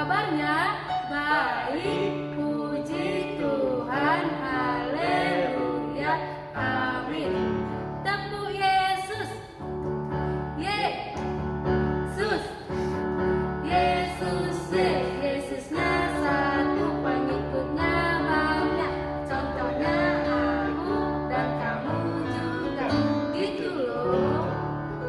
kabarnya? Baik, puji Tuhan, haleluya, amin. Tepuk Yesus, Yesus, Yesus, Yesusnya satu, pengikutnya banyak. Contohnya aku dan kamu juga, gitu loh.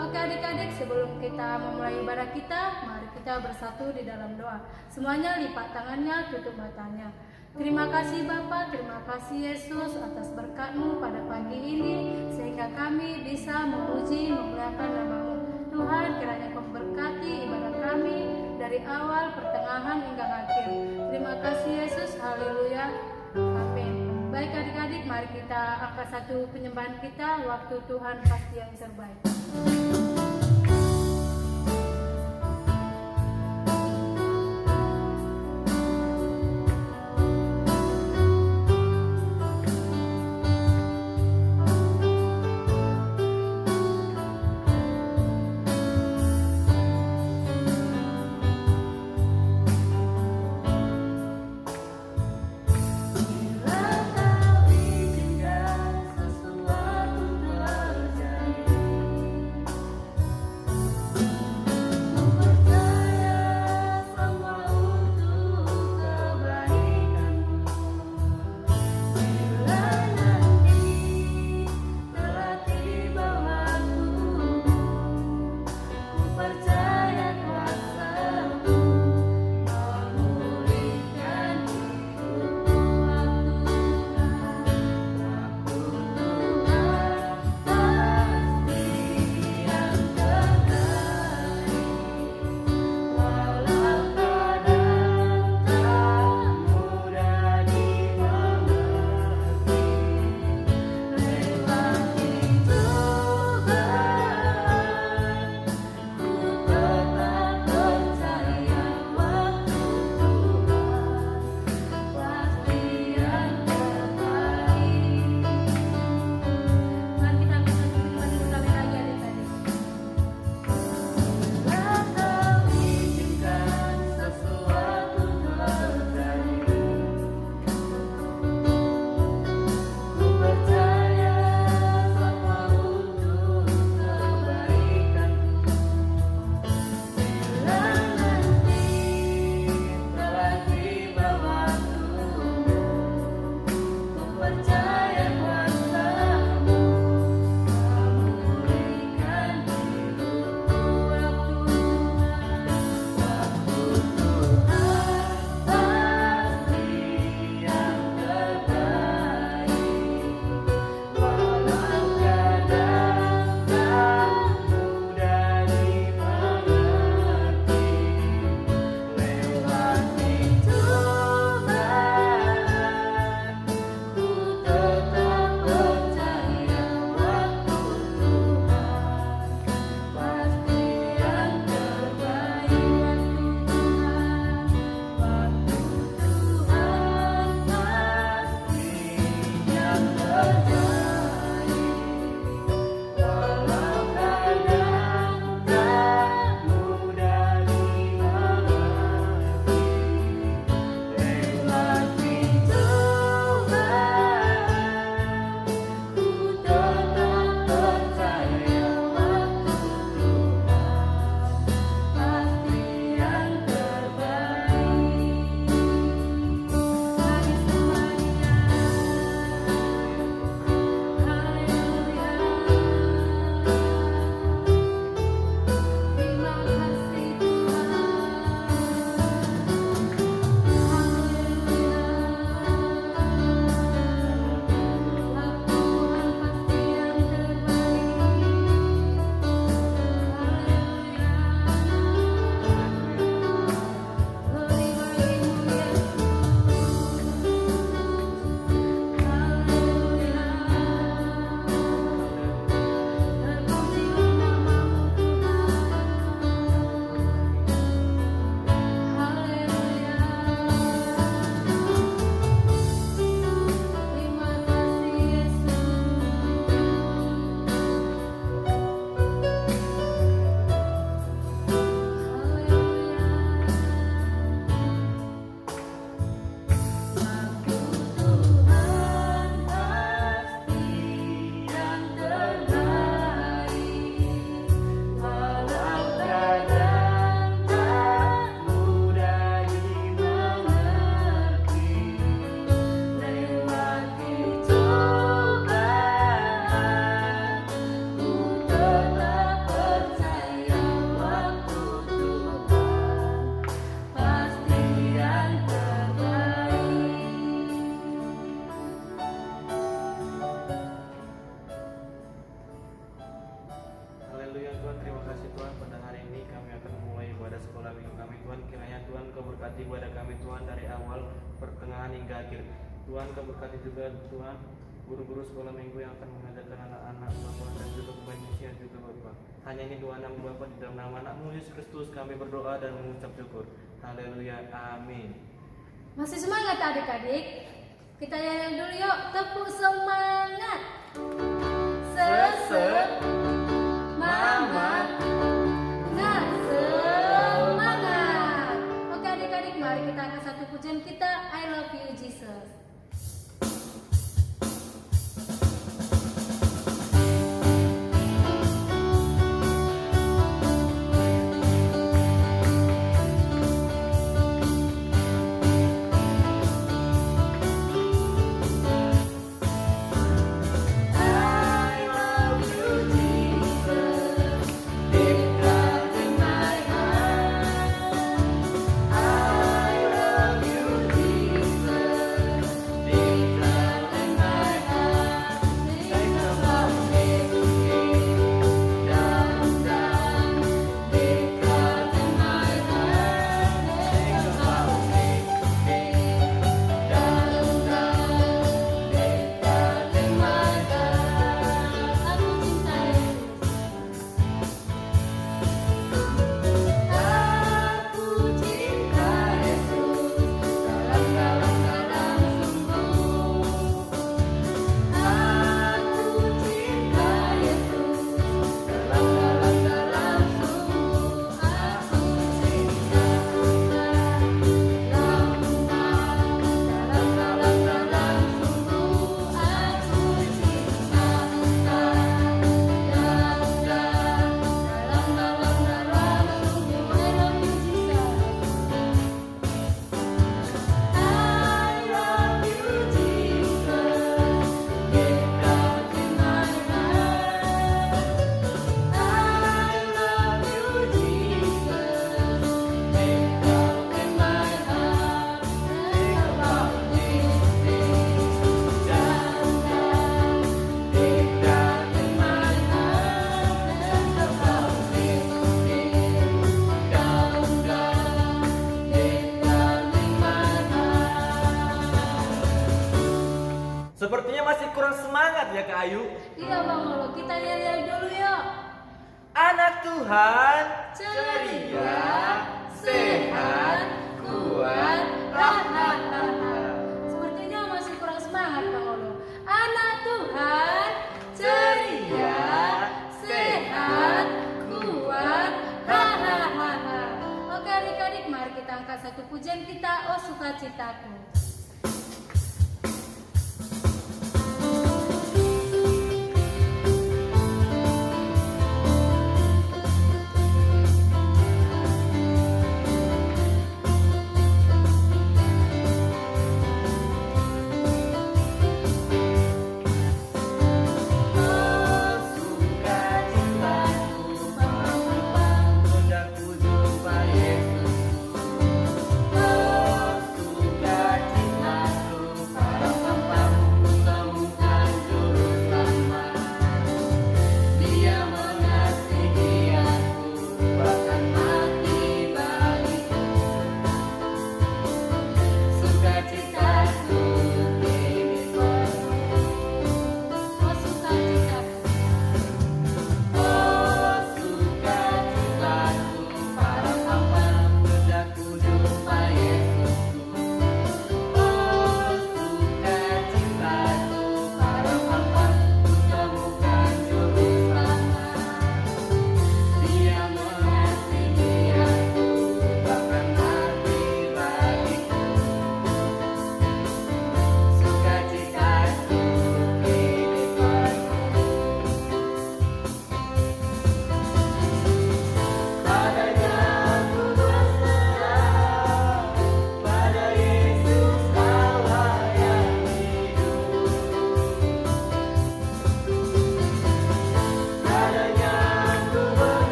Oke adik-adik, sebelum kita memulai ibadah kita, mari kita bersatu di dalam doa. Semuanya lipat tangannya, tutup matanya. Terima kasih Bapa, terima kasih Yesus atas berkat-Mu pada pagi ini, sehingga kami bisa memuji, memuliakan nama-Mu. Tuhan, kiranya Kau memberkati ibadah kami dari awal, pertengahan hingga akhir. Terima kasih Yesus, haleluya, amin. Baik adik-adik, mari kita angkat satu penyembahan kita, waktu Tuhan pasti yang terbaik. Tuhan, kiranya Tuhan Kau berkati kepada kami Tuhan dari awal, pertengahan hingga akhir. Tuhan Kau berkati juga Tuhan guru-guru sekolah minggu yang akan mengajarkan anak-anak Bapak dan juga pemain musik juga Bapak. Hanya ini Tuhan nama Bapak, di dalam nama anakmu Yesus Kristus kami berdoa dan mengucap syukur. Haleluya, amin. Masih semangat adik-adik? Kita nyanyi dulu yuk, tepuk semangat. Mama. Nah, semangat. Oke adik-adik, mari kita angkat satu pujian kita, I love you Jesus. Sepertinya masih kurang semangat ya Kak Ayu. Iya Bang Olo, kita nyanyi dulu yuk. Anak Tuhan Ceria, sehat, kuat, hahaha. Sepertinya masih kurang semangat Bang Olo. Anak Tuhan ceria, sehat, kuat, hahaha. Oke adik-adik, mari kita angkat satu pujian kita, oh sukacitaku. Sukacitaku,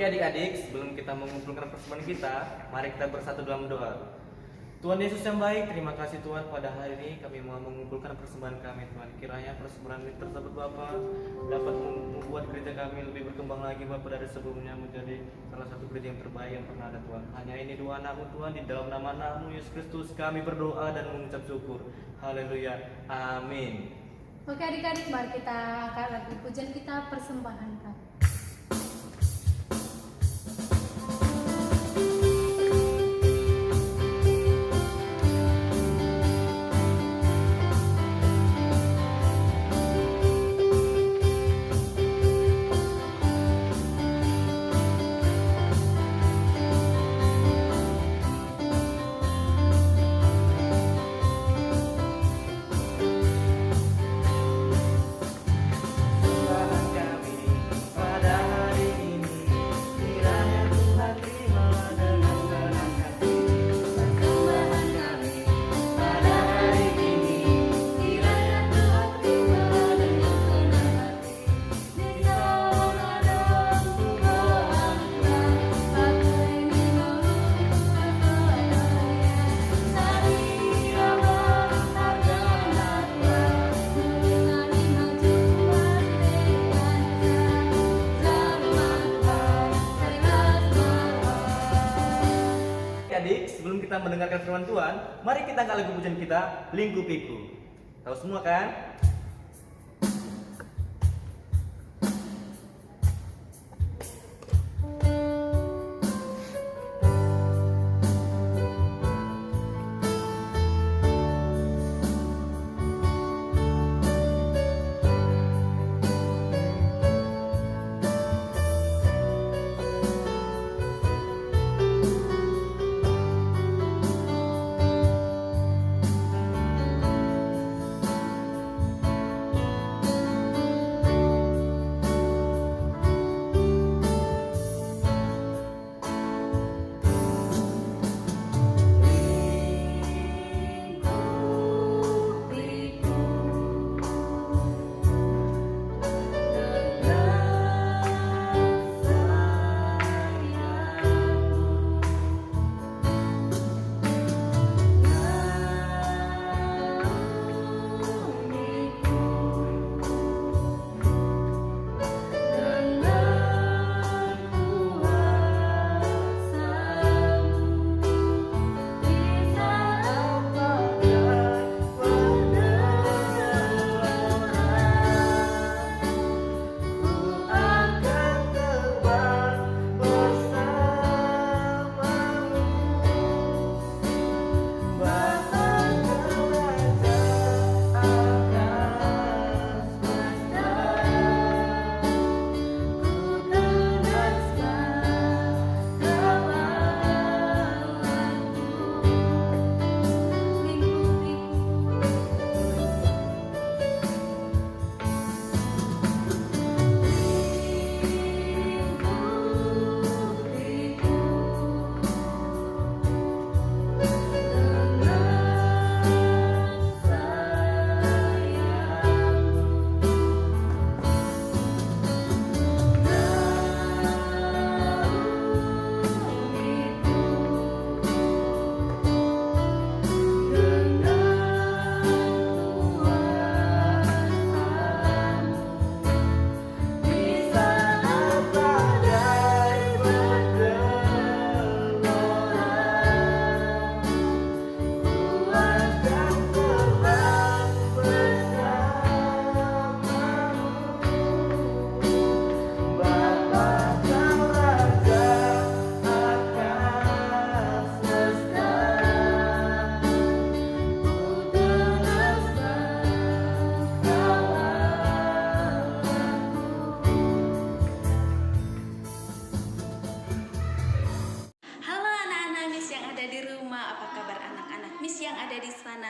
adik-adik, sebelum kita mengumpulkan persembahan kita, mari kita bersatu dalam doa. Tuhan Yesus yang baik, terima kasih Tuhan pada hari ini kami mau mengumpulkan persembahan kami Tuhan. Kiranya persembahan ini tersebut Bapa dapat membuat gereja kami lebih berkembang lagi Bapa dari sebelumnya menjadi salah satu gereja yang terbaik yang pernah ada Tuhan. Hanya ini doa anakmu Tuhan, di dalam nama anakmu Yesus Kristus kami berdoa dan mengucap syukur. Haleluya, amin. Oke adik-adik, mari kita angkat lagu pujian kita, persembahan kami. Adik, sebelum kita mendengarkan firman Tuhan, mari kita angkat lagu pujian kita, Lingkupiku. Tahu semua kan?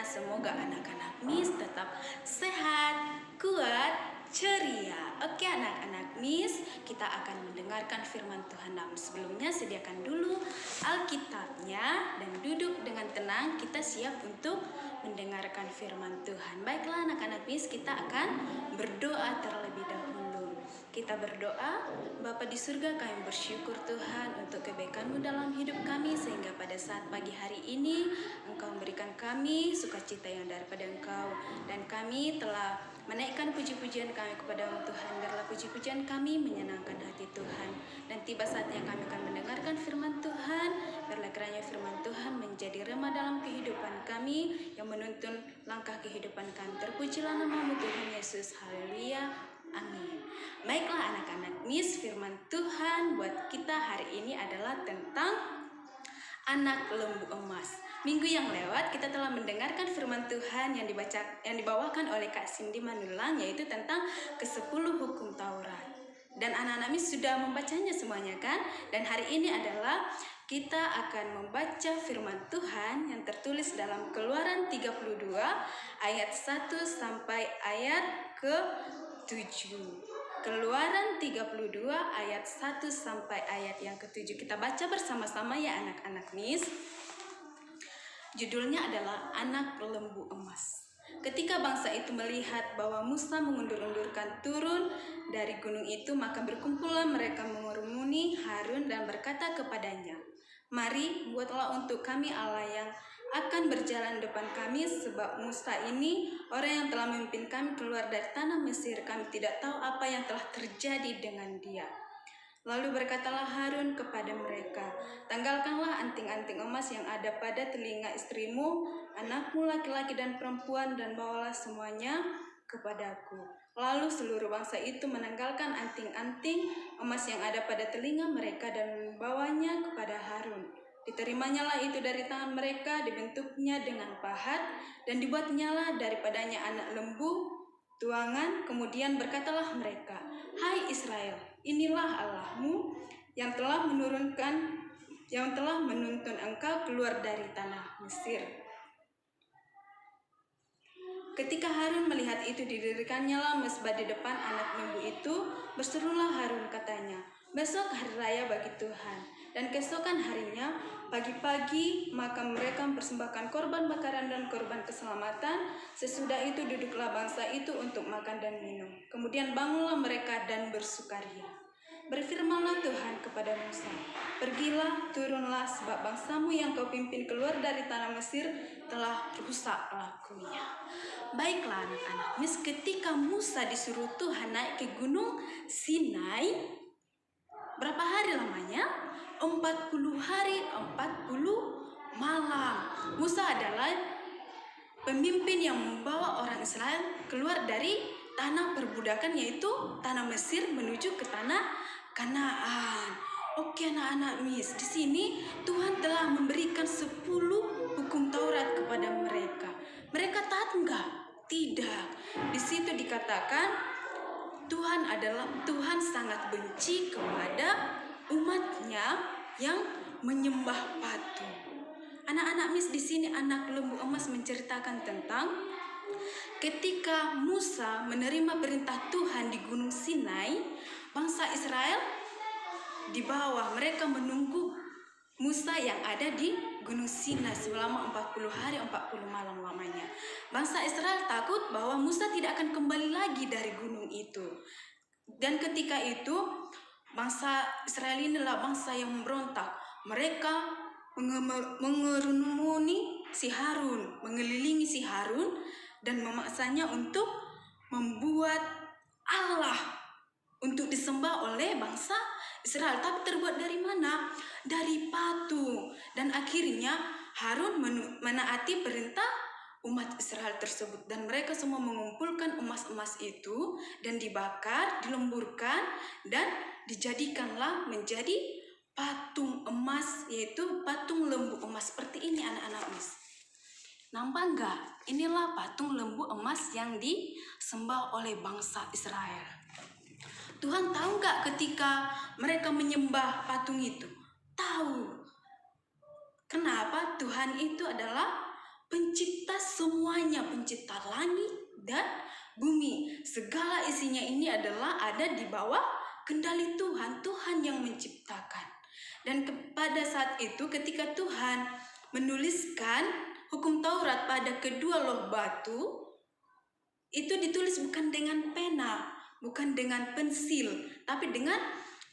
Semoga anak-anak Miss tetap sehat, kuat, ceria. Oke anak-anak Miss, kita akan mendengarkan firman Tuhan. Namun sebelumnya sediakan dulu Alkitabnya dan duduk dengan tenang. Kita siap untuk mendengarkan firman Tuhan. Baiklah anak-anak Miss, kita akan berdoa terlebih dahulu. Kita berdoa, Bapa di surga, kami bersyukur Tuhan untuk kebaikan-Mu dalam hidup kami, sehingga pada saat pagi hari ini Engkau memberikan kami sukacita yang daripada Engkau, dan kami telah menaikkan puji-pujian kami kepada-Mu Tuhan. Biarlah puji-pujian kami menyenangkan hati Tuhan, dan tiba saatnya kami akan mendengarkan firman Tuhan. Biarlah kiranya firman Tuhan menjadi rema dalam kehidupan kami, yang menuntun langkah kehidupan kami. Terpujilah nama-Mu Tuhan Yesus, haleluya, amin. Baiklah anak-anak Miss, firman Tuhan buat kita hari ini adalah tentang anak lembu emas. Minggu yang lewat kita telah mendengarkan firman Tuhan yang dibawakan oleh Kak Cindy Manulang, yaitu tentang ke-10 hukum Taurat. Dan anak-anak Miss sudah membacanya semuanya kan? Dan hari ini adalah kita akan membaca firman Tuhan yang tertulis dalam Keluaran 32 ayat 1 sampai ayat ke-7. Keluaran 32 ayat 1 sampai ayat yang ke-7. Kita baca bersama-sama ya anak-anak Miss. Judulnya adalah Anak Lembu Emas. Ketika bangsa itu melihat bahwa Musa mengundur-undurkan turun dari gunung itu, maka berkumpullah mereka mengerumuni Harun dan berkata kepadanya, "Mari, buatlah untuk kami Allah yang akan berjalan depan kami, sebab Musa ini orang yang telah memimpin kami keluar dari tanah Mesir. Kami tidak tahu apa yang telah terjadi dengan dia." Lalu berkatalah Harun kepada mereka, "Tanggalkanlah anting-anting emas yang ada pada telinga istrimu, anakmu laki-laki dan perempuan, dan bawalah semuanya kepadaku." Lalu seluruh bangsa itu menanggalkan anting-anting emas yang ada pada telinga mereka dan membawanya kepada Harun. Diterimanya itu dari tangan mereka, dibentuknya dengan pahat, dan dibuatnyalah daripadanya anak lembu tuangan. Kemudian berkatalah mereka, "Hai Israel, inilah Allahmu yang telah menuntun engkau keluar dari tanah Mesir." Ketika Harun melihat itu, didirikannya mezbah di depan anak lembu itu. Berserulah Harun, katanya, "Besok hari raya bagi Tuhan." Dan keesokan harinya, pagi-pagi, maka mereka mempersembahkan korban bakaran dan korban keselamatan. Sesudah itu duduklah bangsa itu untuk makan dan minum. Kemudian bangunlah mereka dan bersukaria. Berfirmanlah Tuhan kepada Musa, "Pergilah, turunlah, sebab bangsamu yang kau pimpin keluar dari tanah Mesir telah rusak lakunya." Baiklah anak-anak Miss, ketika Musa disuruh Tuhan naik ke gunung Sinai, berapa hari lamanya? 40 hari, 40 malam. Musa adalah pemimpin yang membawa orang Israel keluar dari tanah perbudakan, yaitu tanah Mesir, menuju ke tanah Kanaan. Oke anak-anak Miss, di sini Tuhan telah memberikan 10 hukum Taurat kepada mereka. Mereka taat enggak? Tidak. Di situ dikatakan Tuhan sangat benci kepada umatnya yang menyembah patung. Anak-anak Miss, di sini anak lembu emas menceritakan tentang ketika Musa menerima perintah Tuhan di Gunung Sinai, bangsa Israel di bawah, mereka menunggu Musa yang ada di Gunung Sinai selama 40 hari 40 malam lamanya. Bangsa Israel takut bahwa Musa tidak akan kembali lagi dari gunung itu. Dan ketika itu bangsa Israel inilah bangsa yang memberontak. Mereka mengerumuni si Harun, mengelilingi si Harun, dan memaksanya untuk membuat Allah untuk disembah oleh bangsa Israel. Tapi terbuat dari mana? Dari patung. Dan akhirnya Harun menaati perintah umat Israel tersebut, dan mereka semua mengumpulkan emas-emas itu dan dibakar, dilemburkan, dan dijadikanlah menjadi patung emas, yaitu patung lembu emas seperti ini anak-anak Miss. Nampak enggak? Inilah patung lembu emas yang disembah oleh bangsa Israel. Tuhan tahu enggak ketika mereka menyembah patung itu? Tahu. Kenapa? Tuhan itu adalah pencipta semuanya, pencipta langit dan bumi. Segala isinya ini adalah ada di bawah kendali Tuhan. Tuhan yang menciptakan. Dan pada saat itu ketika Tuhan menuliskan hukum Taurat pada kedua loh batu, itu ditulis bukan dengan pena. bukan dengan pensil, tapi dengan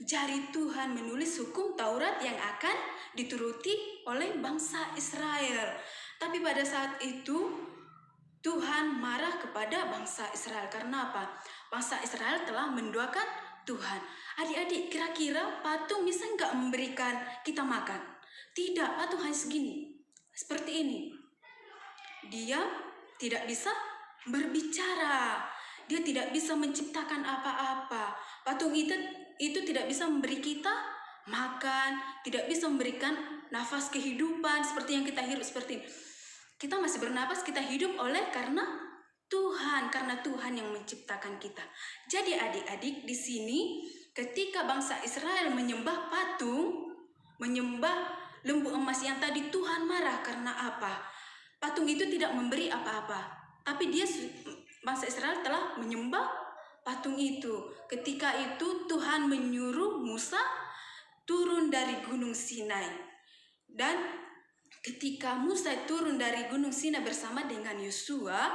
jari Tuhan menulis hukum Taurat yang akan dituruti oleh bangsa Israel. Tapi pada saat itu Tuhan marah kepada bangsa Israel. Karena apa? Bangsa Israel telah menduakan Tuhan. Adik-adik, kira-kira patung bisa nggak memberikan kita makan? Tidak, patung hanya segini, seperti ini. Dia tidak bisa berbicara, dia tidak bisa menciptakan apa-apa. Patung itu tidak bisa memberi kita makan, tidak bisa memberikan nafas kehidupan seperti yang kita hirup seperti ini. Kita masih bernapas, kita hidup karena Tuhan yang menciptakan kita. Jadi adik-adik, di sini ketika bangsa Israel menyembah patung, menyembah lembu emas yang tadi, Tuhan marah karena apa? Patung itu tidak memberi apa-apa, tapi bangsa Israel telah menyembah patung itu. Ketika itu Tuhan menyuruh Musa turun dari Gunung Sinai. Dan ketika Musa turun dari Gunung Sinai bersama dengan Yosua,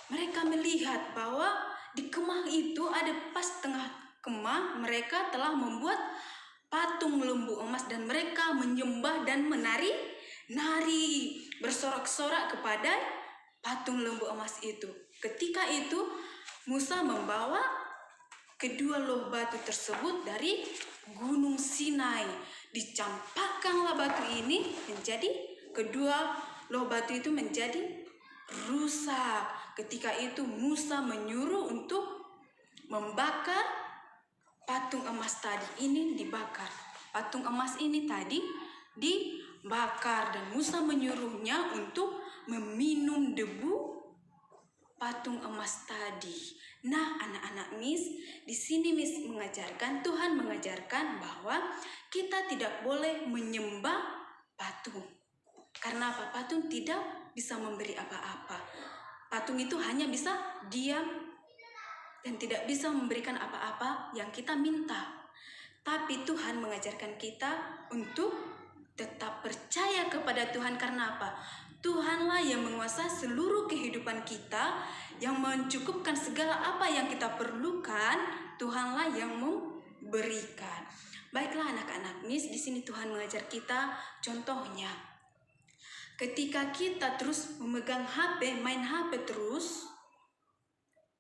mereka melihat bahwa di kemah itu ada, pas tengah kemah mereka telah membuat patung lembu emas, dan mereka menyembah dan menari bersorak-sorak kepada patung lembu emas itu. Ketika itu Musa membawa kedua loh batu tersebut dari Gunung Sinai. Dicampakkanlah batu ini menjadi, kedua loh batu itu menjadi rusak. Ketika itu Musa menyuruh untuk membakar patung emas tadi. Ini dibakar. Patung emas ini tadi dibakar, dan Musa menyuruhnya untuk meminum debu patung emas tadi. Nah, anak-anak Miss, di sini Miss mengajarkan, Tuhan mengajarkan bahwa kita tidak boleh menyembah patung. Karena apa? Patung tidak bisa memberi apa-apa. Patung itu hanya bisa diam dan tidak bisa memberikan apa-apa yang kita minta. Tapi Tuhan mengajarkan kita untuk tetap percaya kepada Tuhan. Karena apa? Tuhanlah yang menguasai seluruh kehidupan kita, yang mencukupkan segala apa yang kita perlukan. Tuhanlah yang memberikan. Baiklah anak-anak Miss, di sini Tuhan mengajar kita contohnya. Ketika kita terus memegang HP, main HP terus,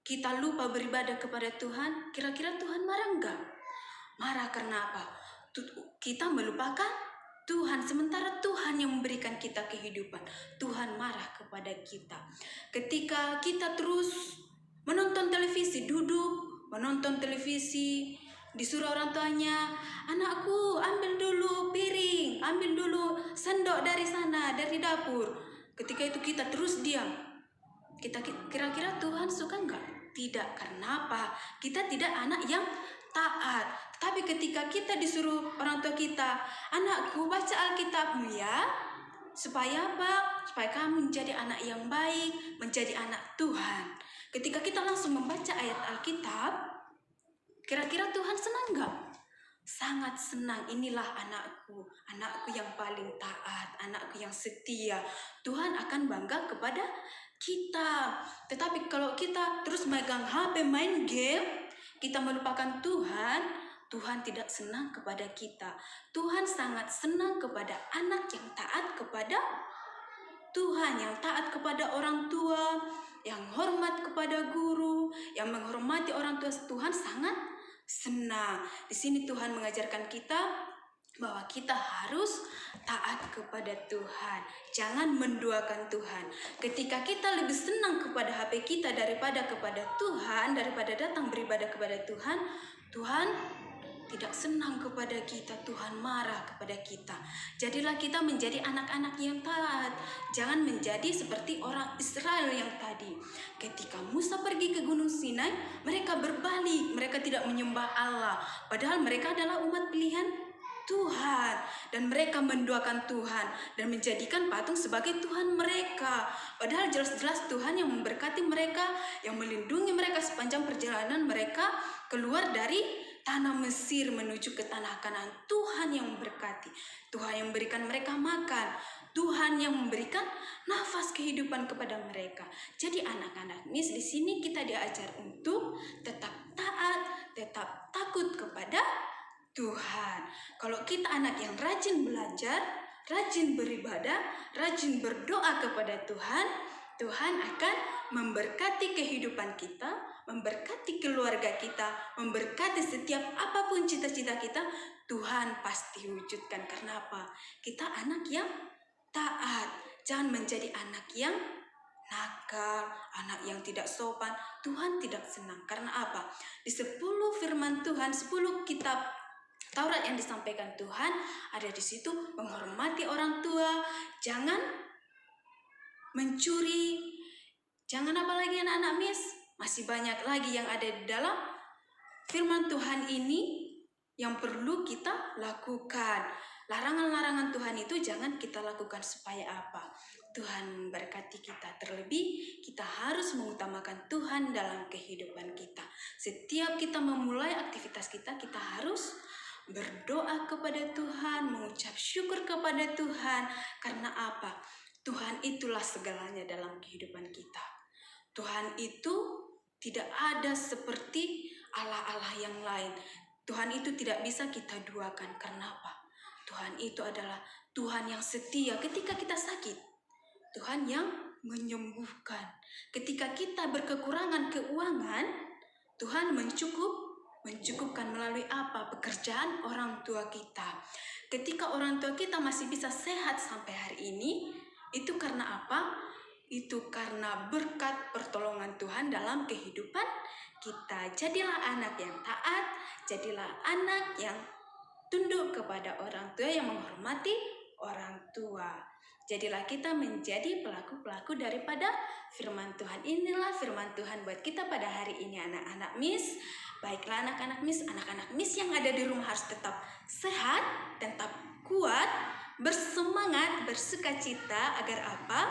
kita lupa beribadah kepada Tuhan, kira-kira Tuhan marah enggak? Marah karena apa? Kita melupakan Tuhan, sementara Tuhan yang memberikan kita kehidupan. Tuhan marah kepada kita. Ketika kita terus menonton televisi, duduk menonton televisi, disuruh orang tuanya, anakku ambil dulu piring, ambil dulu sendok dari sana, dari dapur. Ketika itu kita terus diam. Kira-kira Tuhan suka enggak? Tidak. Karena apa? Kita tidak anak yang taat. Tapi ketika kita disuruh orang tua kita, anakku baca Alkitabmu ya. Supaya apa? Supaya kamu menjadi anak yang baik, menjadi anak Tuhan. Ketika kita langsung membaca ayat Alkitab, kira-kira Tuhan senang enggak? Sangat senang. Inilah anakku, anakku yang paling taat, anakku yang setia. Tuhan akan bangga kepada kita. Tetapi kalau kita terus megang HP, main game, kita melupakan Tuhan, Tuhan tidak senang kepada kita. Tuhan sangat senang kepada anak yang taat kepada Tuhan, yang taat kepada orang tua, yang hormat kepada guru, yang menghormati orang tua. Tuhan sangat senang. Di sini Tuhan mengajarkan kita bahwa kita harus taat kepada Tuhan. Jangan menduakan Tuhan. Ketika kita lebih senang kepada HP kita daripada kepada Tuhan, daripada datang beribadah kepada Tuhan, Tuhan tidak senang kepada kita. Tuhan marah kepada kita. Jadilah kita menjadi anak-anak yang taat. Jangan menjadi seperti orang Israel yang tadi. Ketika Musa pergi ke Gunung Sinai, mereka berbalik. Mereka tidak menyembah Allah. Padahal mereka adalah umat pilihan Tuhan. Dan mereka menduakan Tuhan dan menjadikan patung sebagai Tuhan mereka. Padahal jelas-jelas Tuhan yang memberkati mereka, yang melindungi mereka sepanjang perjalanan mereka keluar dari tanah Mesir menuju ke tanah Kanaan. Tuhan yang memberkati, Tuhan yang memberikan mereka makan, Tuhan yang memberikan nafas kehidupan kepada mereka. Jadi anak-anak Miss, di sini kita diajar untuk tetap taat Kalau kita anak yang rajin belajar, rajin beribadah, rajin berdoa kepada Tuhan, Tuhan akan memberkati kehidupan kita, memberkati keluarga kita, memberkati setiap apapun cita-cita kita. Tuhan pasti wujudkan. Karena apa? Kita anak yang taat. Jangan menjadi anak yang nakal, anak yang tidak sopan. Tuhan tidak senang. Karena apa? Di 10 firman Tuhan, 10 kitab Taurat yang disampaikan Tuhan, ada di situ menghormati orang tua, jangan mencuri, jangan apa lagi anak-anak Miss? Masih banyak lagi yang ada di dalam firman Tuhan ini yang perlu kita lakukan. Larangan-larangan Tuhan itu jangan kita lakukan supaya apa? Tuhan memberkati kita. Terlebih kita harus mengutamakan Tuhan dalam kehidupan kita. Setiap kita memulai aktivitas kita, kita harus berdoa kepada Tuhan, mengucap syukur kepada Tuhan. Karena apa? Tuhan itulah segalanya dalam kehidupan kita. Tuhan itu tidak ada seperti Allah-Allah yang lain. Tuhan itu tidak bisa kita duakan. Karena apa? Tuhan itu adalah Tuhan yang setia ketika kita sakit. Tuhan yang menyembuhkan. Ketika kita berkekurangan keuangan, Tuhan mencukupkan melalui apa? Pekerjaan orang tua kita. Ketika orang tua kita masih bisa sehat sampai hari ini, itu karena apa? Itu karena berkat pertolongan Tuhan dalam kehidupan kita. Jadilah anak yang taat, jadilah anak yang tunduk kepada orang tua, yang menghormati orang tua. Jadilah kita menjadi pelaku-pelaku daripada firman Tuhan. Inilah firman Tuhan buat kita pada hari ini anak-anak Miss. Baiklah anak-anak Miss yang ada di rumah harus tetap sehat, tetap kuat, bersemangat, bersukacita. Agar apa?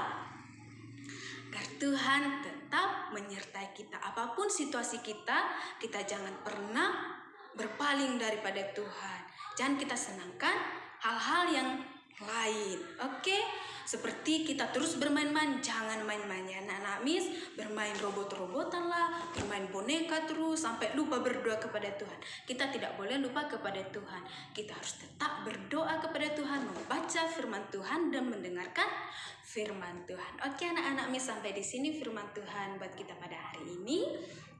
Agar Tuhan tetap menyertai kita. Apapun situasi kita, kita jangan pernah berpaling daripada Tuhan. Jangan kita senangkan hal-hal yang lain. Oke? Seperti kita terus bermain-main, jangan main-mainnya anak-anak Miss, bermain robot-robotan lah, bermain boneka terus sampai lupa berdoa kepada Tuhan. Kita tidak boleh lupa kepada Tuhan. Kita harus tetap berdoa kepada Tuhan, membaca firman Tuhan dan mendengarkan firman Tuhan. Oke anak-anak Miss, sampai di sini firman Tuhan buat kita pada hari ini.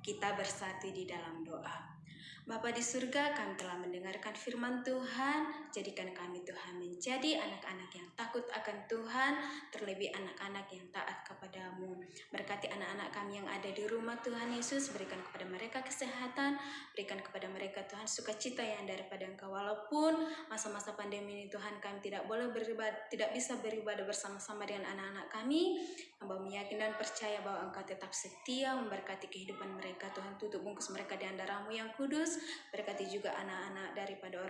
Kita bersatu di dalam doa. Bapa di surga, kami telah mendengarkan firman Tuhan. Jadikan kami Tuhan menjadi anak-anak yang takut akan Tuhan, terlebih anak-anak yang taat kepadamu. Berkati anak-anak kami yang ada di rumah Tuhan Yesus, berikan kepada mereka kesehatan, berikan kepada mereka Tuhan sukacita yang daripada Engkau. Walaupun masa-masa pandemi ini Tuhan, kami tidak boleh beribadah, tidak bisa beribadah bersama-sama dengan anak-anak kami. Hamba meyakin dan percaya bahwa Engkau tetap setia memberkati kehidupan mereka. Tuhan, tutup bungkus mereka dengan darah-Mu yang kudus. Berkati juga anak-anak daripada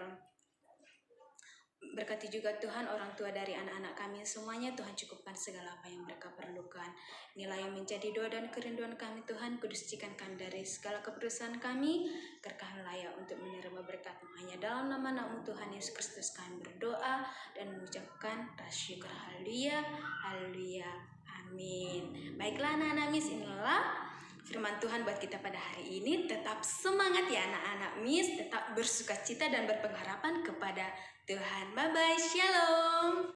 berkati juga Tuhan orang tua dari anak-anak kami semuanya. Tuhan, cukupkan segala apa yang mereka perlukan. Inilah yang menjadi doa dan kerinduan kami Tuhan. Kuduskan kami dari segala keputusan kami, agar kami layak untuk menerima berkat-Mu. Hanya dalam nama Anak-Mu Tuhan Yesus Kristus kami berdoa dan mengucapkan syukur. Haleluya, haleluya, amin. Baiklah anak-anak Miss, inilah firman Tuhan buat kita pada hari ini. Tetap semangat ya anak-anak Miss, tetap bersukacita dan berpengharapan kepada Tuhan. Bye-bye, shalom.